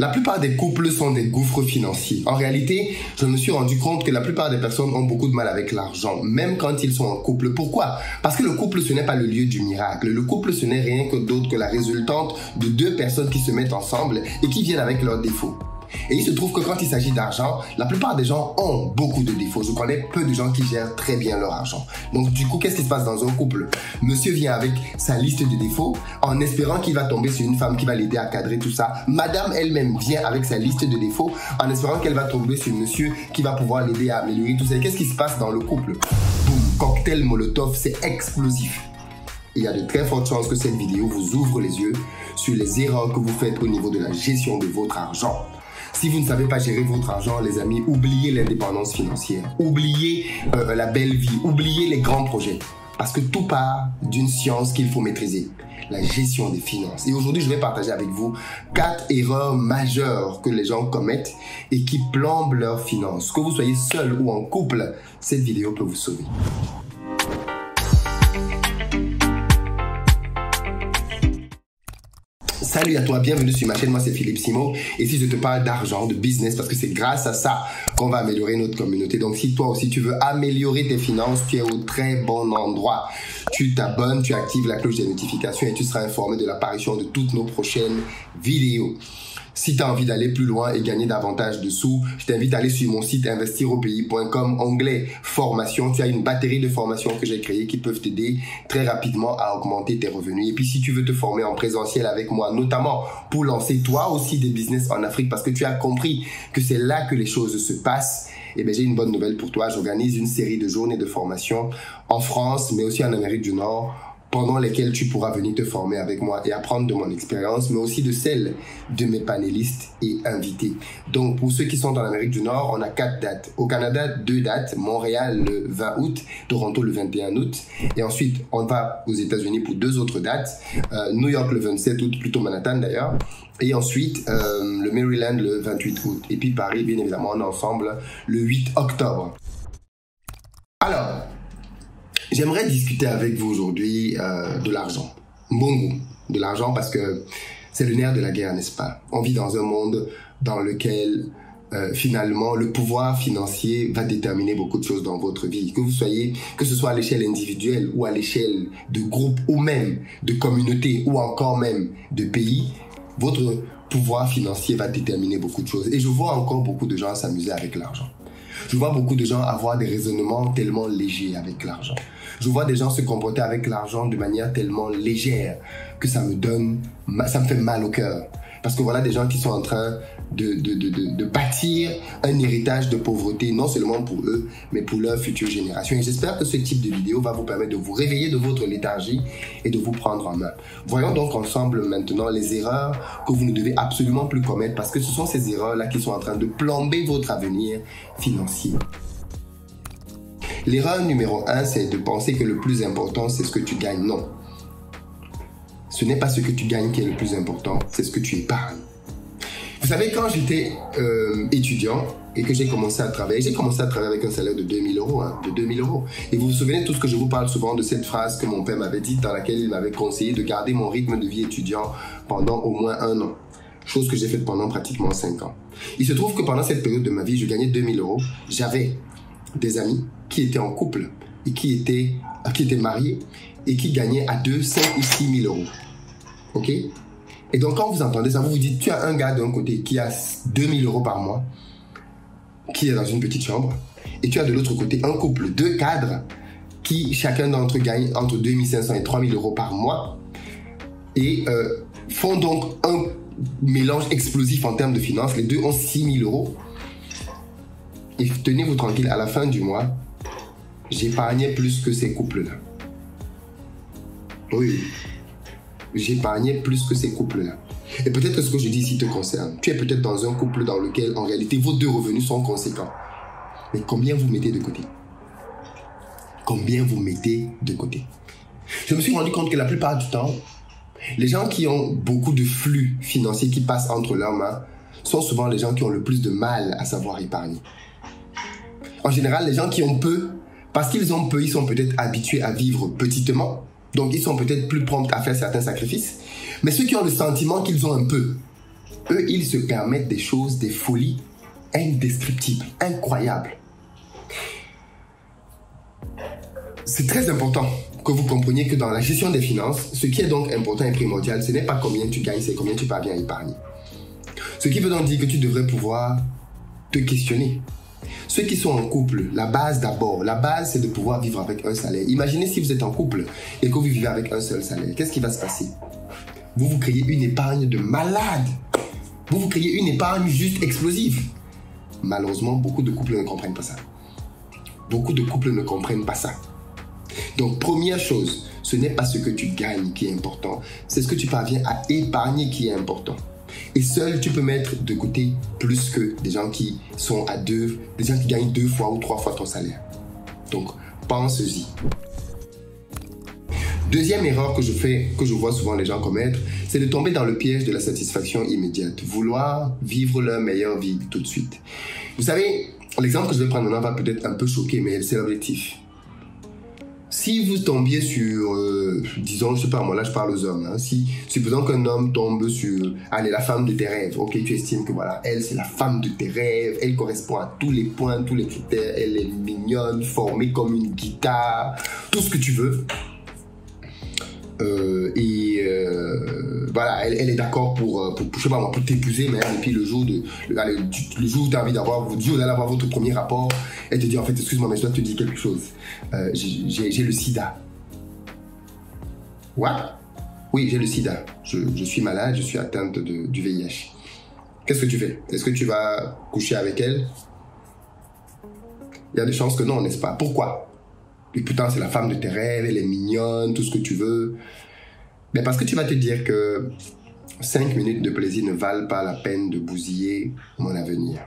La plupart des couples sont des gouffres financiers. En réalité, je me suis rendu compte que la plupart des personnes ont beaucoup de mal avec l'argent, même quand ils sont en couple. Pourquoi? Parce que le couple, ce n'est pas le lieu du miracle. Le couple, ce n'est rien que d'autre que la résultante de deux personnes qui se mettent ensemble et qui viennent avec leurs défauts. Et il se trouve que quand il s'agit d'argent, la plupart des gens ont beaucoup de défauts. Je connais peu de gens qui gèrent très bien leur argent. Donc du coup, qu'est-ce qui se passe dans un couple? Monsieur vient avec sa liste de défauts en espérant qu'il va tomber sur une femme qui va l'aider à cadrer tout ça. Madame elle-même vient avec sa liste de défauts en espérant qu'elle va tomber sur monsieur qui va pouvoir l'aider à améliorer tout ça. Et qu'est-ce qui se passe dans le couple? Boum, cocktail Molotov, c'est explosif. Il y a de très fortes chances que cette vidéo vous ouvre les yeux sur les erreurs que vous faites au niveau de la gestion de votre argent. Si vous ne savez pas gérer votre argent, les amis, oubliez l'indépendance financière, oubliez la belle vie, oubliez les grands projets. Parce que tout part d'une science qu'il faut maîtriser, la gestion des finances. Et aujourd'hui, je vais partager avec vous 4 erreurs majeures que les gens commettent et qui plombent leurs finances. Que vous soyez seul ou en couple, cette vidéo peut vous sauver. Salut à toi, bienvenue sur ma chaîne, moi c'est Philippe Simo. Et si je te parle d'argent, de business, parce que c'est grâce à ça qu'on va améliorer notre communauté. Donc si toi aussi tu veux améliorer tes finances, tu es au très bon endroit. Tu t'abonnes, tu actives la cloche des notifications et tu seras informé de l'apparition de toutes nos prochaines vidéos. Si tu as envie d'aller plus loin et gagner davantage de sous, je t'invite à aller sur mon site investiropayis.com, onglet formation. Tu as une batterie de formations que j'ai créées qui peuvent t'aider très rapidement à augmenter tes revenus. Et puis si tu veux te former en présentiel avec moi, notamment pour lancer toi aussi des business en Afrique parce que tu as compris que c'est là que les choses se passent, eh bien, j'ai une bonne nouvelle pour toi. J'organise une série de journées de formation en France, mais aussi en Amérique du Nord, pendant lesquelles tu pourras venir te former avec moi et apprendre de mon expérience, mais aussi de celle de mes panélistes et invités. Donc, pour ceux qui sont dans l'Amérique du Nord, on a 4 dates. Au Canada, 2 dates. Montréal le 20 août, Toronto le 21 août. Et ensuite, on va aux États-Unis pour 2 autres dates. New York le 27 août, plutôt Manhattan d'ailleurs. Et ensuite, le Maryland le 28 août. Et puis Paris, bien évidemment, on est ensemble le 8 octobre. Alors, j'aimerais discuter avec vous aujourd'hui de l'argent. Bon goût, de l'argent parce que c'est le nerf de la guerre, n'est-ce pas? On vit dans un monde dans lequel finalement le pouvoir financier va déterminer beaucoup de choses dans votre vie. Que ce soit à l'échelle individuelle ou à l'échelle de groupe ou même de communauté ou encore même de pays, votre pouvoir financier va déterminer beaucoup de choses. Et je vois encore beaucoup de gens s'amuser avec l'argent. Je vois beaucoup de gens avoir des raisonnements tellement légers avec l'argent. Je vois des gens se comporter avec l'argent de manière tellement légère que ça me fait mal au cœur. Parce que voilà des gens qui sont en train de bâtir un héritage de pauvreté, non seulement pour eux, mais pour leurs futures générations. Et j'espère que ce type de vidéo va vous permettre de vous réveiller de votre léthargie et de vous prendre en main. Voyons donc ensemble maintenant les erreurs que vous ne devez absolument plus commettre parce que ce sont ces erreurs-là qui sont en train de plomber votre avenir financier. L'erreur numéro 1, c'est de penser que le plus important, c'est ce que tu gagnes. Non. Ce n'est pas ce que tu gagnes qui est le plus important, c'est ce que tu épargnes. Vous savez, quand j'étais étudiant et que j'ai commencé à travailler avec un salaire de 2000 euros, de 2000 euros. Et vous vous souvenez de tout ce que je vous parle souvent de cette phrase que mon père m'avait dite, dans laquelle il m'avait conseillé de garder mon rythme de vie étudiant pendant au moins 1 an. Chose que j'ai faite pendant pratiquement 5 ans. Il se trouve que pendant cette période de ma vie, je gagnais 2000 euros. J'avais des amis qui étaient en couple et qui étaient mariés et qui gagnaient à 2, 5 ou 6 000 euros. Ok? Et donc, quand vous entendez ça, vous vous dites, tu as un gars d'un côté qui a 2000 euros par mois, qui est dans une petite chambre, et tu as de l'autre côté un couple, 2 cadres, qui chacun d'entre eux gagne entre 2500 et 3000 euros par mois, et font donc un mélange explosif en termes de finances. Les deux ont 6000 euros. Et tenez-vous tranquille, à la fin du mois, j'épargnais plus que ces couples-là. Oui, j'épargnais plus que ces couples-là. Et peut-être que ce que je dis ici te concerne. Tu es peut-être dans un couple dans lequel, en réalité, vos 2 revenus sont conséquents. Mais combien vous mettez de côté? Combien vous mettez de côté? Je me suis rendu compte que la plupart du temps, les gens qui ont beaucoup de flux financiers qui passent entre leurs mains sont souvent les gens qui ont le plus de mal à savoir épargner. En général, les gens qui ont peu, parce qu'ils ont peu, ils sont peut-être habitués à vivre petitement, donc ils sont peut-être plus prompts à faire certains sacrifices. Mais ceux qui ont le sentiment qu'ils ont un peu, Eux, ils se permettent des choses, des folies indescriptibles, incroyables. C'est très important que vous compreniez que dans la gestion des finances, ce qui est donc important et primordial, ce n'est pas combien tu gagnes, c'est combien tu parviens à épargner. Ce qui veut donc dire que tu devrais pouvoir te questionner. Ceux qui sont en couple, la base d'abord, la base c'est de pouvoir vivre avec un salaire. Imaginez si vous êtes en couple et que vous vivez avec un seul salaire. Qu'est-ce qui va se passer? Vous vous créez une épargne de malade. Vous vous créez une épargne juste explosive. Malheureusement, beaucoup de couples ne comprennent pas ça. Beaucoup de couples ne comprennent pas ça. Donc, première chose, ce n'est pas ce que tu gagnes qui est important, c'est ce que tu parviens à épargner qui est important. Et seul, tu peux mettre de côté plus que des gens qui sont à deux, des gens qui gagnent 2 fois ou 3 fois ton salaire. Donc, pense-y. Deuxième erreur que je vois souvent les gens commettre, c'est de tomber dans le piège de la satisfaction immédiate. Vouloir vivre leur meilleure vie tout de suite. Vous savez, l'exemple que je vais prendre maintenant va peut-être un peu choquer, mais c'est l'objectif. Si vous tombiez sur, disons, je sais pas moi, là je parle aux hommes, hein, si supposons qu'un homme tombe sur, allez, la femme de tes rêves, ok, tu estimes que voilà, elle c'est la femme de tes rêves, elle correspond à tous les points, tous les critères, elle est mignonne, formée comme une guitare, tout ce que tu veux. Voilà, elle est d'accord pour je sais pas moi, pour t'épouser, mais et puis le jour où tu as envie d'avoir votre premier rapport, elle te dit en fait, excuse-moi, mais je dois te dire quelque chose. J'ai le sida. What? Oui, j'ai le sida. Je suis malade, je suis atteinte du VIH. Qu'est-ce que tu fais? Est-ce que tu vas coucher avec elle? Il y a des chances que non, n'est-ce pas? Pourquoi? Et pourtant, c'est la femme de tes rêves, elle est mignonne, tout ce que tu veux. Mais parce que tu vas te dire que 5 minutes de plaisir ne valent pas la peine de bousiller mon avenir.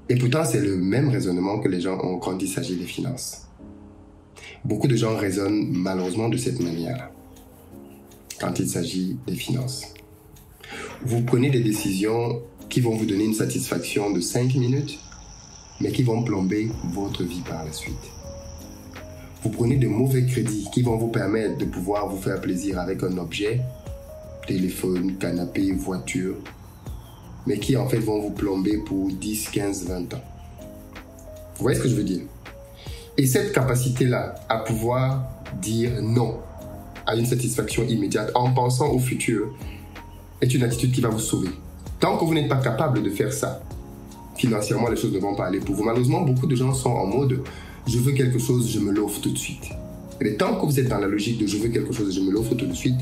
Et pourtant, c'est le même raisonnement que les gens ont quand il s'agit des finances. Beaucoup de gens raisonnent malheureusement de cette manière-là, quand il s'agit des finances. Vous prenez des décisions qui vont vous donner une satisfaction de 5 minutes, mais qui vont plomber votre vie par la suite. Vous prenez de mauvais crédits qui vont vous permettre de pouvoir vous faire plaisir avec un objet, téléphone, canapé, voiture, mais qui en fait vont vous plomber pour 10, 15, 20 ans. Vous voyez ce que je veux dire? Et cette capacité-là à pouvoir dire non à une satisfaction immédiate en pensant au futur est une attitude qui va vous sauver. Tant que vous n'êtes pas capable de faire ça, financièrement, les choses ne vont pas aller pour vous. Malheureusement, beaucoup de gens sont en mode « je veux quelque chose, je me l'offre tout de suite ». Et tant que vous êtes dans la logique de « je veux quelque chose, je me l'offre tout de suite »,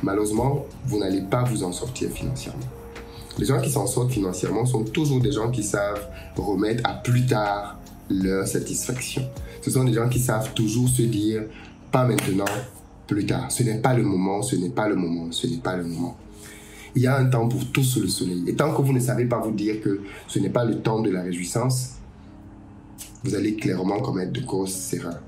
malheureusement, vous n'allez pas vous en sortir financièrement. Les gens qui s'en sortent financièrement sont toujours des gens qui savent remettre à plus tard leur satisfaction. Ce sont des gens qui savent toujours se dire « pas maintenant, plus tard ». Ce n'est pas le moment, ce n'est pas le moment, ce n'est pas le moment. Il y a un temps pour tout sous le soleil. Et tant que vous ne savez pas vous dire que ce n'est pas le temps de la réjouissance, vous allez clairement commettre de grosses erreurs.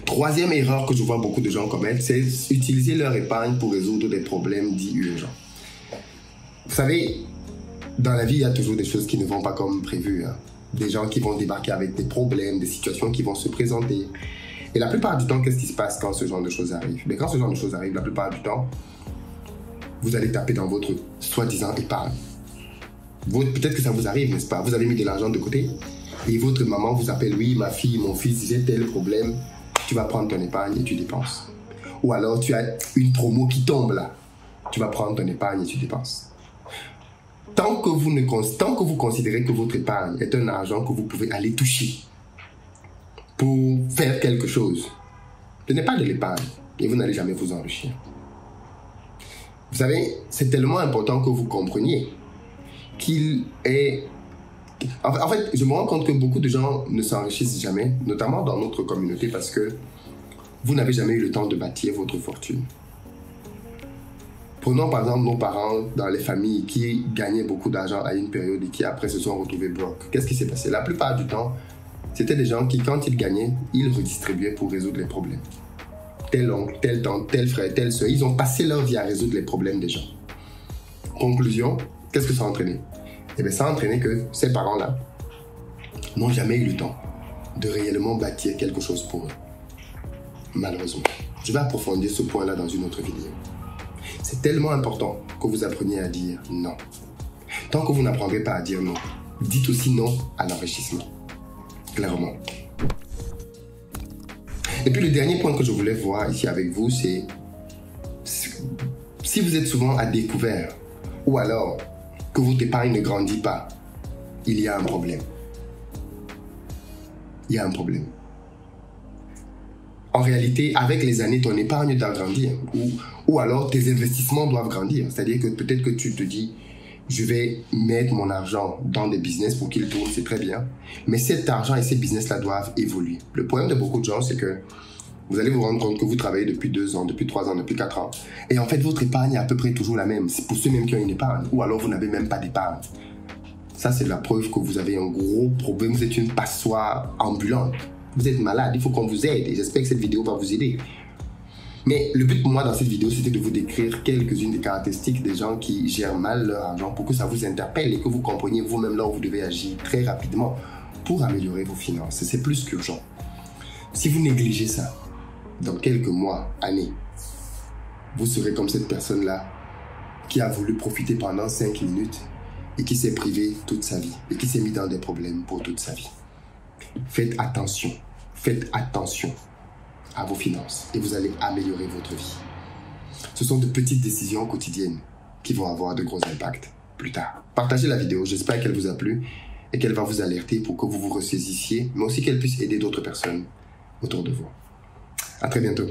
Troisième erreur que je vois beaucoup de gens commettre, c'est utiliser leur épargne pour résoudre des problèmes dits urgents. Vous savez, dans la vie, il y a toujours des choses qui ne vont pas comme prévu, hein. Des gens qui vont débarquer avec des problèmes, des situations qui vont se présenter. Et la plupart du temps, qu'est-ce qui se passe quand ce genre de choses arrive? Mais quand ce genre de choses arrive, la plupart du temps, vous allez taper dans votre soi-disant épargne. Peut-être que ça vous arrive, n'est-ce pas? Vous avez mis de l'argent de côté et votre maman vous appelle, oui, ma fille, mon fils, j'ai tel problème. Tu vas prendre ton épargne et tu dépenses. Ou alors, tu as une promo qui tombe là. Tu vas prendre ton épargne et tu dépenses. Tant que vous considérez que votre épargne est un argent que vous pouvez aller toucher pour faire quelque chose, ce n'est pas de l'épargne et vous n'allez jamais vous enrichir. Vous savez, c'est tellement important que vous compreniez qu'il est... En fait, je me rends compte que beaucoup de gens ne s'enrichissent jamais, notamment dans notre communauté, parce que vous n'avez jamais eu le temps de bâtir votre fortune. Prenons par exemple nos parents dans les familles qui gagnaient beaucoup d'argent à une période et qui après se sont retrouvés broke. Qu'est-ce qui s'est passé? La plupart du temps, c'était des gens qui, quand ils gagnaient, ils redistribuaient pour résoudre les problèmes. Tel oncle, tel tante, tel frère, telle soeur, ils ont passé leur vie à résoudre les problèmes des gens. Conclusion, qu'est-ce que ça a entraîné? Eh bien, ça a entraîné que ces parents-là n'ont jamais eu le temps de réellement bâtir quelque chose pour eux. Malheureusement. Je vais approfondir ce point-là dans une autre vidéo. C'est tellement important que vous appreniez à dire non. Tant que vous n'apprendrez pas à dire non, dites aussi non à l'enrichissement. Clairement. Et puis le dernier point que je voulais voir ici avec vous, c'est si vous êtes souvent à découvert ou alors que votre épargne ne grandit pas, il y a un problème. Il y a un problème. En réalité, avec les années, ton épargne doit grandir ou alors tes investissements doivent grandir. C'est-à-dire que peut-être que tu te dis, je vais mettre mon argent dans des business pour qu'ils tournent, c'est très bien. Mais cet argent et ces business-là doivent évoluer. Le problème de beaucoup de gens, c'est que vous allez vous rendre compte que vous travaillez depuis 2 ans, depuis 3 ans, depuis 4 ans. Et en fait, votre épargne est à peu près toujours la même. C'est pour ceux même qui ont une épargne. Ou alors, vous n'avez même pas d'épargne. Ça, c'est la preuve que vous avez un gros problème. Vous êtes une passoire ambulante. Vous êtes malade. Il faut qu'on vous aide. Et j'espère que cette vidéo va vous aider. Mais le but pour moi dans cette vidéo, c'était de vous décrire quelques-unes des caractéristiques des gens qui gèrent mal leur argent pour que ça vous interpelle et que vous compreniez vous-même là où vous devez agir très rapidement pour améliorer vos finances. C'est plus qu'urgent. Si vous négligez ça, dans quelques mois, années, vous serez comme cette personne-là qui a voulu profiter pendant 5 minutes et qui s'est privé toute sa vie et qui s'est mis dans des problèmes pour toute sa vie. Faites attention à vos finances et vous allez améliorer votre vie. Ce sont de petites décisions quotidiennes qui vont avoir de gros impacts plus tard. Partagez la vidéo, j'espère qu'elle vous a plu et qu'elle va vous alerter pour que vous vous ressaisissiez, mais aussi qu'elle puisse aider d'autres personnes autour de vous. À très bientôt.